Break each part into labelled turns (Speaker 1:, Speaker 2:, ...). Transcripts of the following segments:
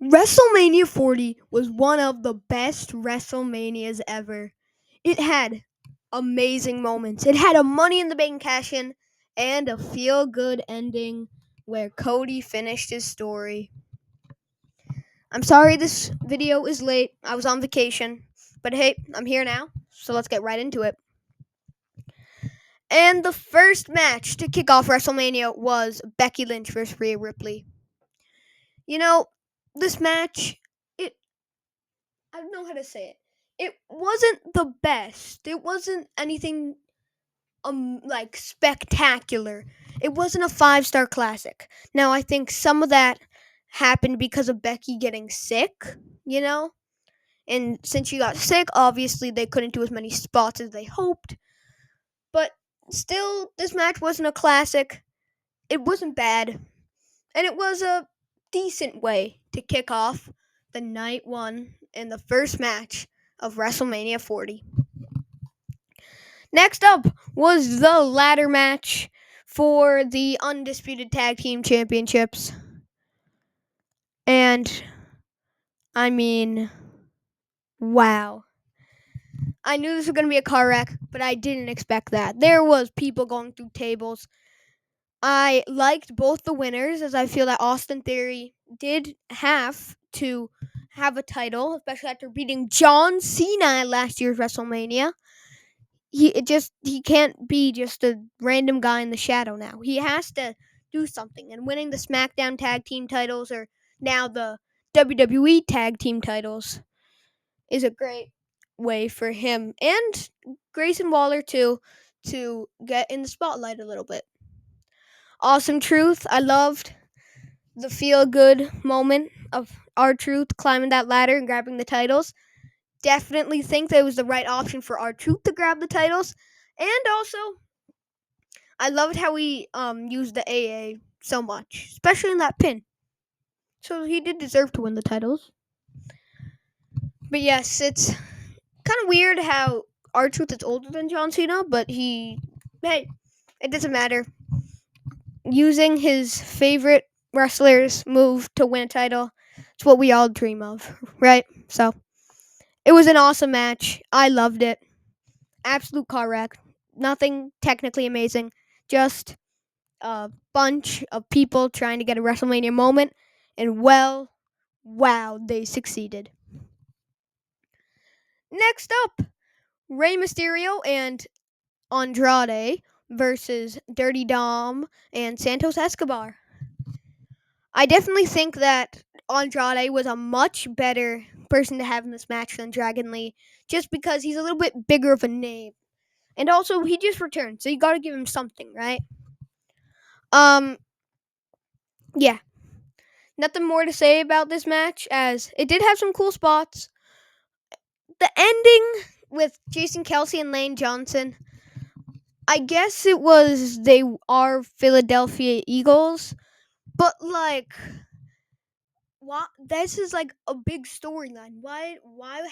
Speaker 1: WrestleMania 40 was one of the best WrestleManias ever. It had amazing moments. It had a Money in the Bank cash in and a feel good ending where Cody finished his story. I'm sorry this video is late. I was on vacation. But hey, I'm here now, so let's get right into it. And the first match to kick off WrestleMania was Becky Lynch versus Rhea Ripley. You know, this match, it I don't know how to say it. It wasn't the best. It wasn't anything like spectacular. It wasn't a 5-star classic. Now I think some of that happened because of Becky getting sick, you know? And since she got sick, obviously they couldn't do as many spots as they hoped. But still, this match wasn't a classic. It wasn't bad. And it was a decent way to kick off the night one in the first match of WrestleMania 40. Next up was the ladder match for the Undisputed Tag Team Championships. And, I mean, wow. I knew this was going to be a car wreck, but I didn't expect that. There was people going through tables. I liked both the winners, as I feel that Austin Theory did have to have a title, especially after beating John Cena at last year's WrestleMania. He can't be just a random guy in the shadow now. He has to do something, and winning the SmackDown Tag Team titles, or now the WWE Tag Team titles, is a great way for him and Grayson Waller too to get in the spotlight a little bit. Awesome Truth, I loved the feel good moment of R-Truth climbing that ladder and grabbing the titles. Definitely think that it was the right option for R-Truth to grab the titles. And also, I loved how he used the AA so much, especially in that pin. So he did deserve to win the titles. But yes, it's kind of weird how R-Truth is older than John Cena, but hey, it doesn't matter. Using his favorite wrestler's move to win a title, it's what we all dream of, right? So, it was an awesome match. I loved it. Absolute car wreck. Nothing technically amazing. Just a bunch of people trying to get a WrestleMania moment. And wow, they succeeded. Next up, Rey Mysterio and Andrade versus Dirty Dom and Santos Escobar. I definitely think that Andrade was a much better person to have in this match than Dragon Lee, just because he's a little bit bigger of a name. And also, he just returned, so you gotta give him something, right? Yeah. Nothing more to say about this match, as it did have some cool spots. The ending with Jason Kelsey and Lane Johnson, I guess it was they are Philadelphia Eagles, but like, what? This is like a big storyline. Why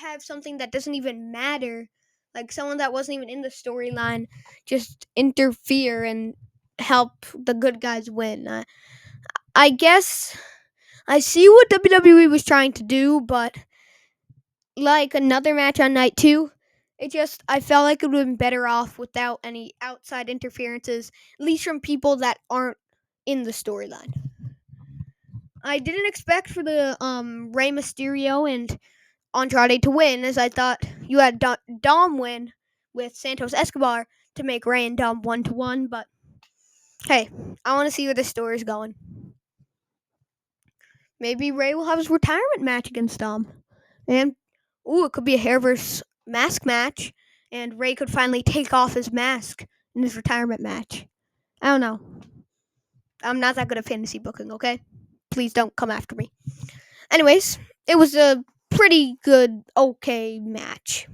Speaker 1: have something that doesn't even matter? Like someone that wasn't even in the storyline just interfere and help the good guys win. I guess I see what WWE was trying to do, but like another match on night 2, I felt like it would have been better off without any outside interferences, at least from people that aren't in the storyline. I didn't expect for the Rey Mysterio and Andrade to win, as I thought you had Dom win with Santos Escobar to make Rey and Dom 1-1, but hey, I want to see where this story is going. Maybe Rey will have his retirement match against Dom. And, it could be a hair versus mask match, and Rey could finally take off his mask in his retirement match. I don't know. I'm not that good at fantasy booking, okay? Please don't come after me. Anyways, it was a pretty good, okay match.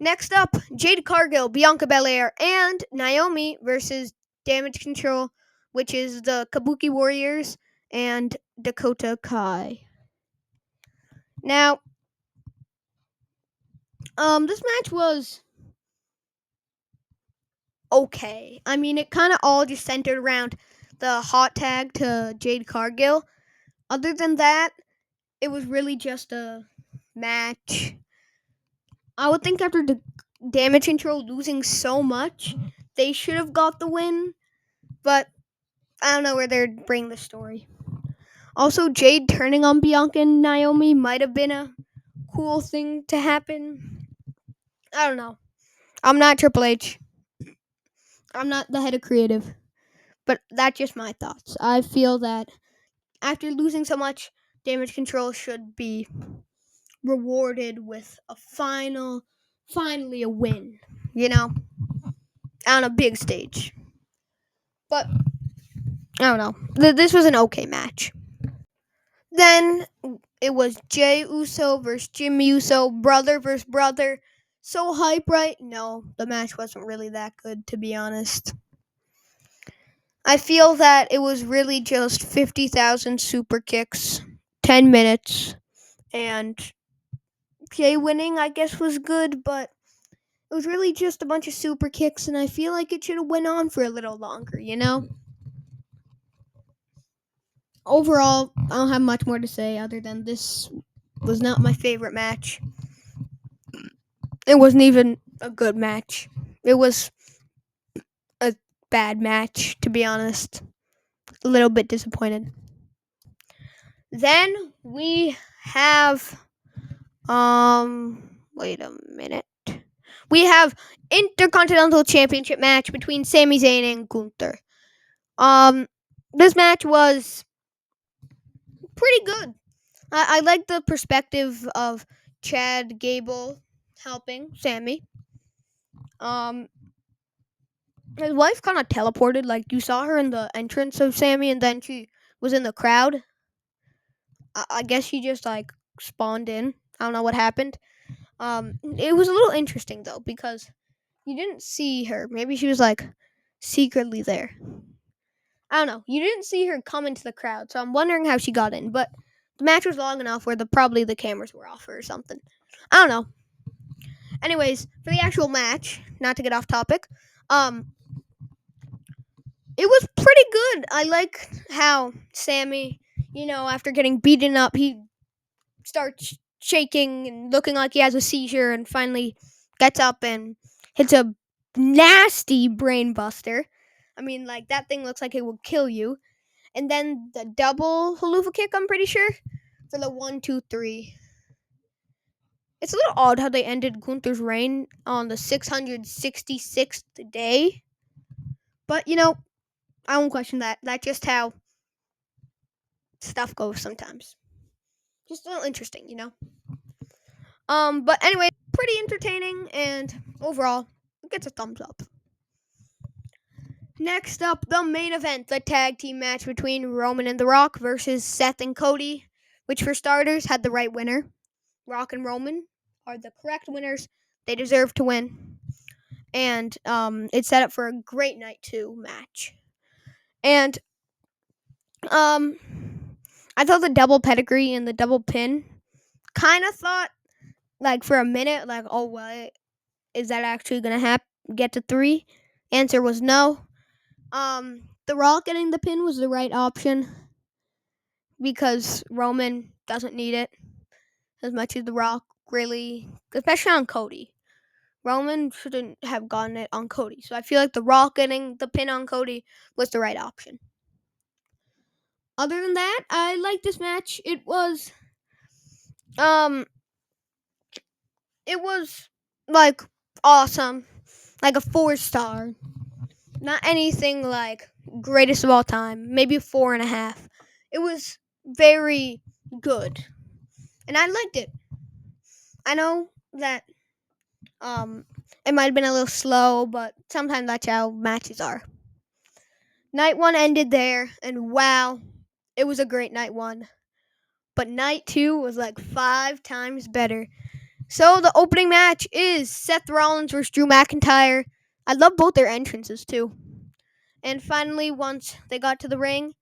Speaker 1: Next up, Jade Cargill, Bianca Belair, and Naomi versus Damage Control, which is the Kabuki Warriors and Dakota Kai. Now, this match was okay. I mean, it kind of all just centered around the hot tag to Jade Cargill. Other than that, it was really just a match. I would think after the Damage Control losing so much, they should have got the win, but I don't know where they'd bring the story. Also, Jade turning on Bianca and Naomi might have been a cool thing to happen. I don't know. I'm not Triple H. I'm not the head of creative. But that's just my thoughts. I feel that after losing so much, Damage Control should be rewarded with finally a win. You know? On a big stage. But, I don't know. This was an okay match. Then it was Jey Uso versus Jimmy Uso, brother versus brother. So hype, right? No, the match wasn't really that good, to be honest. I feel that it was really just 50,000 super kicks, 10 minutes, and Jey winning, I guess, was good, but it was really just a bunch of super kicks, and I feel like it should have went on for a little longer, you know? Overall, I don't have much more to say other than this was not my favorite match. It wasn't even a good match. It was a bad match, to be honest. A little bit disappointed. Then we have wait a minute. We have Intercontinental Championship match between Sami Zayn and Gunther. This match was pretty good. I like the perspective of Chad Gable helping Sammy. His wife kind of teleported. Like, you saw her in the entrance of Sammy, and then she was in the crowd. I guess she just, like, spawned in. I don't know what happened. It was a little interesting, though, because you didn't see her. Maybe she was, like, secretly there. I don't know. You didn't see her come into the crowd, so I'm wondering how she got in. But the match was long enough where probably the cameras were off or something. I don't know. Anyways, for the actual match, not to get off topic, it was pretty good. I like how Sammy, after getting beaten up, he starts shaking and looking like he has a seizure and finally gets up and hits a nasty brain buster. I mean, like, that thing looks like it will kill you. And then the double haluva kick, I'm pretty sure, for the 1, 2, 3. It's a little odd how they ended Gunther's reign on the 666th day. But, I won't question that. That's just how stuff goes sometimes. Just a little interesting, But anyway, pretty entertaining, and overall, it gets a thumbs up. Next up, the main event, the tag team match between Roman and The Rock versus Seth and Cody, which for starters had the right winner. Rock and Roman are the correct winners. They deserve to win. And it's set up for a great night 2 match. And I thought the double pedigree and the double pin kind of thought, like, for a minute, like, oh, what is that actually gonna get to 3? Answer was no. The Rock getting the pin was the right option because Roman doesn't need it as much as The Rock, really, especially on Cody. Roman shouldn't have gotten it on Cody, so I feel like The Rock getting the pin on Cody was the right option. Other than that, I like this match. It was like awesome, like a 4-star. Not anything like greatest of all time. Maybe a 4.5. It was very good, and I liked it. I know that it might have been a little slow, but sometimes that's how matches are. Night 1 ended there, and wow, it was a great night 1. But night 2 was like 5 times better. So the opening match is Seth Rollins versus Drew McIntyre. I love both their entrances too. And finally, once they got to the ring,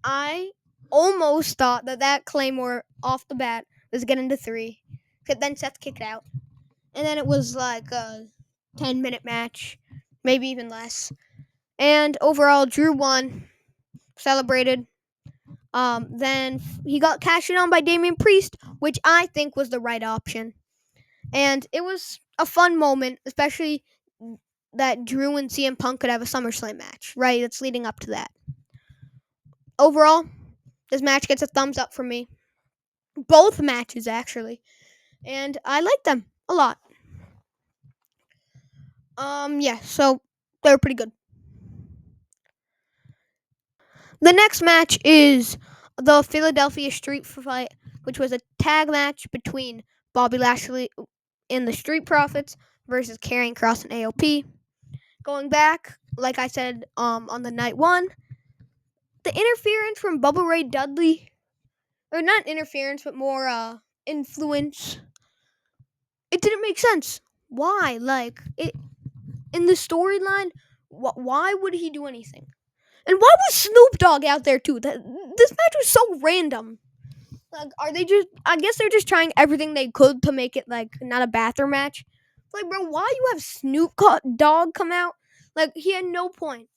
Speaker 1: I almost thought that Claymore off the bat was getting to 3. But then Seth kicked out. And then it was like a 10-minute match, maybe even less. And overall, Drew won, celebrated. Then he got cashed in on by Damian Priest, which I think was the right option. And it was a fun moment, especially that Drew and CM Punk could have a SummerSlam match, right? It's leading up to that. Overall, this match gets a thumbs up from me. Both matches, actually. And I like them a lot. Yeah, so they were pretty good. The next match is the Philadelphia Street Fight, which was a tag match between Bobby Lashley and the Street Profits versus Karrion Kross and AOP. Going back, like I said, on the night one, the interference from Bubba Ray Dudley, or not interference, but more influence. It didn't make sense. Why? Like it in the storyline. Why would he do anything? And why was Snoop Dogg out there too? This match was so random. Like, are they just? I guess they're just trying everything they could to make it like not a bathroom match. Like, bro, why you have Snoop Dogg come out? Like, he had no point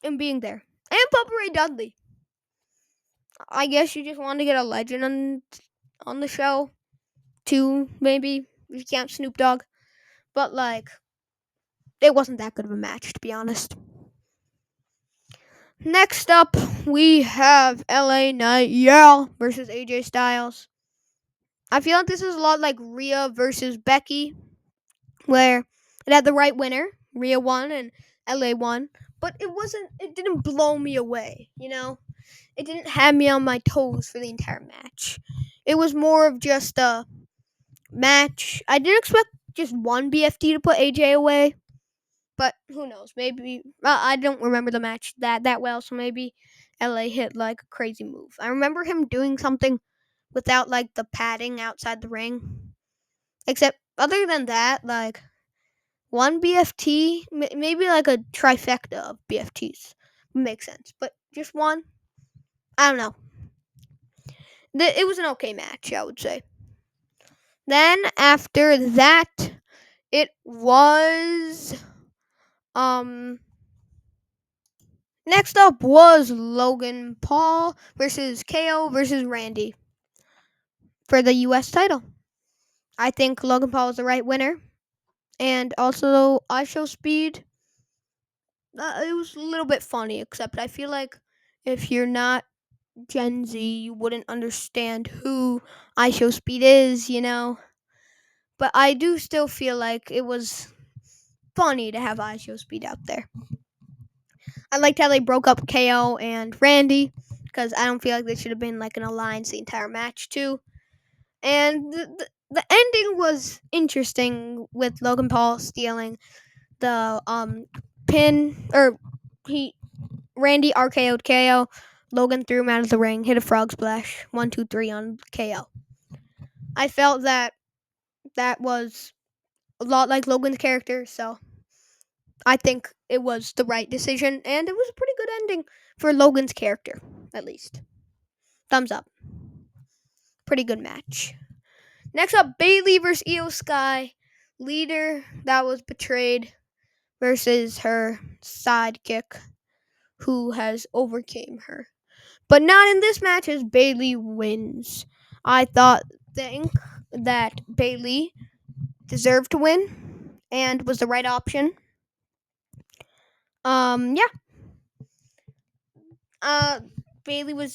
Speaker 1: in being there. And Bubba Ray Dudley. I guess you just want to get a legend on the show, too. Maybe if you count Snoop Dogg, but like, it wasn't that good of a match, to be honest. Next up, we have LA Knight versus AJ Styles. I feel like this is a lot like Rhea versus Becky, where it had the right winner. Rhea won and LA won, but it didn't blow me away, you know? It didn't have me on my toes for the entire match. It was more of just a match. I didn't expect just one BFT to put AJ away, but who knows? Maybe I don't remember the match that well, so maybe LA hit like a crazy move. I remember him doing something without like the padding outside the ring. Except other than that, like one BFT, maybe like a trifecta of BFTs would make sense. But just one, I don't know. It was an okay match, I would say. Then after that, it was next up was Logan Paul versus KO versus Randy for the US title. I think Logan Paul is the right winner. And also I Show Speed, it was a little bit funny, except I feel like if you're not Gen Z, you wouldn't understand who I Show Speed is, you know? But I do still feel like it was funny to have I Show Speed out there. I liked how they broke up KO and Randy, because I don't feel like they should have been like an alliance the entire match too. And the ending was interesting with Logan Paul stealing the pin, or Randy RKO'd KO. Logan threw him out of the ring, hit a frog splash, 1, 2, 3 on KO. I felt that was a lot like Logan's character, so I think it was the right decision, and it was a pretty good ending for Logan's character, at least. Thumbs up. Pretty good match. Next up, Bayley versus Io Sky, leader that was betrayed versus her sidekick who has overcame her. But not in this match, as Bayley wins. I think that Bayley deserved to win and was the right option. Yeah. Bayley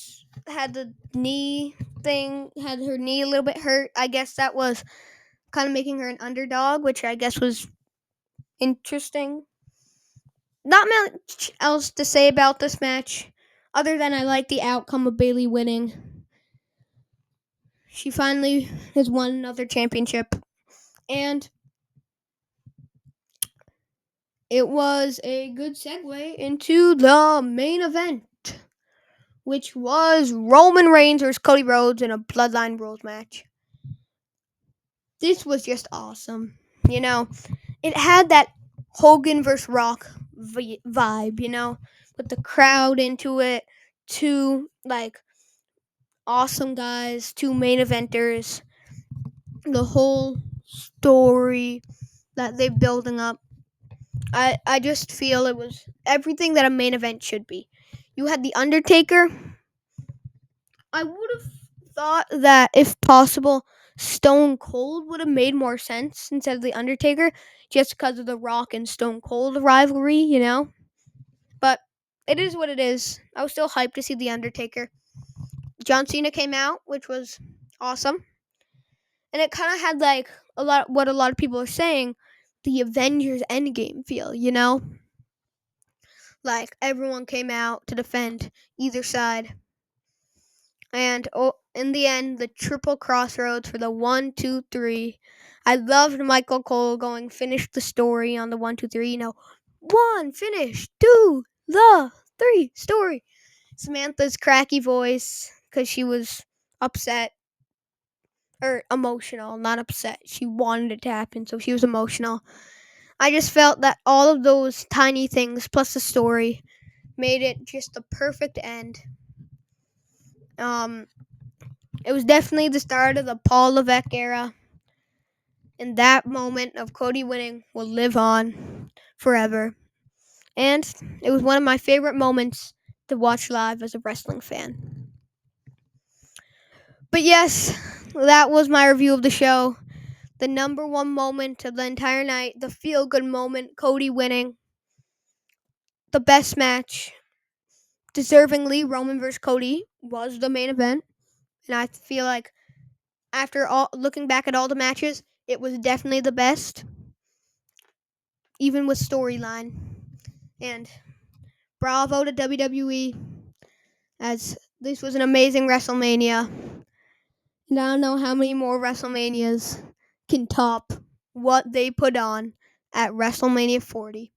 Speaker 1: had the knee thing, had her knee a little bit hurt. I guess that was kind of making her an underdog, which I guess was interesting. Not much else to say about this match, other than I like the outcome of Bayley winning. She finally has won another championship, and it was a good segue into the main event, which was Roman Reigns versus Cody Rhodes in a Bloodline Rules match. This was just awesome. You know, it had that Hogan versus Rock vibe, you know, with the crowd into it. Two, like, awesome guys, two main eventers. The whole story that they're building up. I just feel it was everything that a main event should be. You had The Undertaker I would have thought that if possible, Stone Cold would have made more sense instead of The Undertaker, just because of the Rock and Stone Cold rivalry, you know? But it is what it is. I was still hyped to see The Undertaker. John Cena came out, which was awesome. And it kind of had like what a lot of people are saying, the Avengers Endgame feel, you know? Like everyone came out to defend either side. And in the end, the triple crossroads for the 1, 2, 3. I loved Michael Cole going finish the story on the 1, 2, 3. You know, 1 finish, 2 the 3 story. Samantha's cracky voice because she was upset or emotional, not upset. She wanted it to happen, so she was emotional. I just felt that all of those tiny things plus the story made it just the perfect end. It was definitely the start of the Paul Levesque era. And that moment of Cody winning will live on forever. And it was one of my favorite moments to watch live as a wrestling fan. But yes, that was my review of the show. The number one moment of the entire night, the feel-good moment, Cody winning. The best match. Deservingly, Roman vs. Cody was the main event. And I feel like after looking back at all the matches, it was definitely the best. Even with storyline. And bravo to WWE, as this was an amazing WrestleMania. And I don't know how many more WrestleManias can top what they put on at WrestleMania 40.